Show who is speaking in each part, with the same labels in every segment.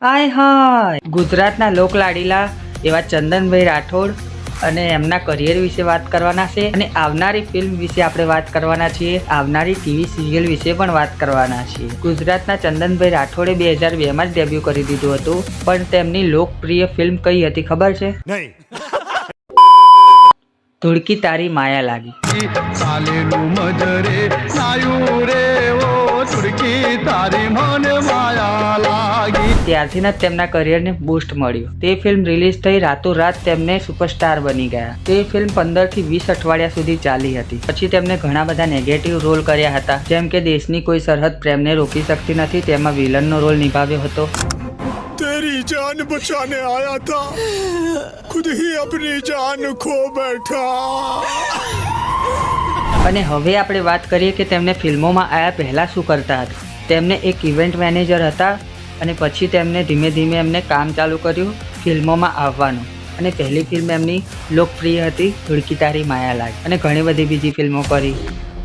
Speaker 1: આય હાય ગુજરાતના લોકલાડીલા એવા ચંદનભાઈ રાઠોડ અને એમના કરિયર વિશે વાત કરવાના છે અને આવનારી ફિલ્મ વિશે આપણે વાત કરવાના છીએ, આવનારી ટીવી સિરિયલ વિશે પણ વાત કરવાના છીએ। ગુજરાતના ચંદનભાઈ રાઠોડે 2002 માં જ ડેબ્યુ કરી દીધું હતું, પણ તેમની લોકપ્રિય ફિલ્મ કઈ હતી ખબર છે? ધુડકી તારી માયા લાગી। ત્યારથી જ તેમના કરિયરને બૂસ્ટ મળ્યું। તે ફિલ્મ રિલીઝ થઈ રાતોરાત તેમને સુપરસ્ટાર બની ગયા। તે ફિલ્મ 15 થી 20 અઠવાડિયા સુધી ચાલી હતી। પછી તેમને ઘણા બધા નેગેટિવ રોલ કર્યા હતા, જેમ કે દેશની કોઈ સરહદ પ્રેમને રોકી શકતી નથી, તેમાં વિલનનો રોલ નિભાવ્યો હતો।
Speaker 2: तेरी जान बचाने आया था, खुद ही अपनी जान खो बैठा।
Speaker 1: અને હવે આપણે વાત કરીએ કે તેમને ફિલ્મોમાં આવ્યા પહેલા શું કરતા હતા। તેમને એક ઇવેન્ટ મેનેજર હતા અને પછી તેમને ધીમે ધીમે એમને કામ ચાલુ કર્યું ફિલ્મોમાં આવવાનું, અને પહેલી ફિલ્મ એમની લોકપ્રિય હતી ધુડકી તારી માયા લાગી, અને ઘણી બધી બીજી ફિલ્મો કરી,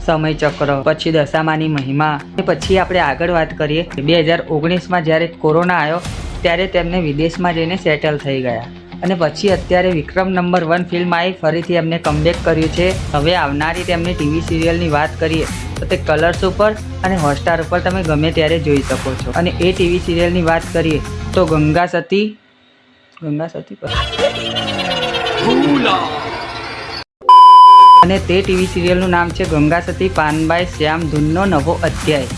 Speaker 1: સમય ચક્ર, પછી દશામાની મહિમા। અને પછી આપણે આગળ વાત કરીએ 2019માં જ્યારે કોરોના આવ્યો ત્યારે તેમને વિદેશમાં જઈને સેટલ થઈ ગયા, અને પછી અત્યારે વિક્રમ નંબર 1 ફિલ્મ આવી, ફરીથી એમને કમબેક કર્યું છે। હવે આવનારી તેમની ટીવી સિરિયલની વાત કરીએ તો તે કલર્સ ઉપર અને હોટસ્ટાર ઉપર તમે ગમે ત્યારે જોઈ શકો છો। અને એ ટીવી સિરિયલની વાત કરીએ તો ગંગા સતી પર અને તે ટીવી સિરિયલનું નામ છે ગંગા સતી પાનબાઈ શ્યામ ધૂનનો નવો અધ્યાય।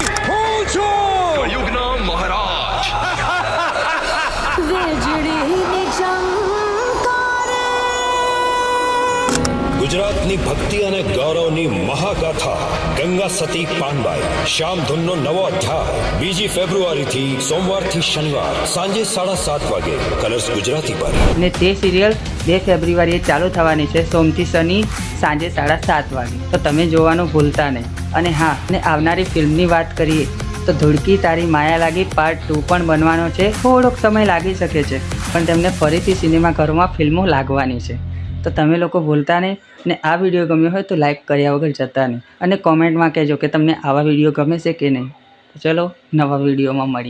Speaker 3: ગુજરાતની ભક્તિ અને ગૌરવની મહાગાથા ગંગા સતી પાનબાઈ શ્યામ ધૂનનો નવો અધ્યાય 2 ફેબ્રુઆરીથી સોમવારથી શનિવાર સાંજે 7:30 વાગે કલર્સ ગુજરાતી પર।
Speaker 1: અને તે સિરિયલ 2 ફેબ્રુઆરીએ ચાલુ થવાની છે, સોમથી શનિ સાંજે 7:30 વાગે, તો તમે જોવાનું ભૂલતા નહીં। અને હા, અને આવનારી ફિલ્મની વાત કરીએ તો ધુડકી તારી માયા લાગી પાર્ટ 2 પણ બનવાનો છે। થોડોક સમય લાગી શકે છે, પણ તેમને ફરીથી સિનેમાઘરોમાં ફિલ્મો લાગવાની છે, તો તમે લોકો ભૂલતા નહીં। અને આ વિડીયો ગમ્યો હોય તો લાઈક કર્યા વગર જતા નહીં, અને કોમેન્ટમાં કહેજો કે તમને આવા વિડીયો ગમે છે કે નહીં। તો ચલો નવા વિડીયોમાં મળીએ।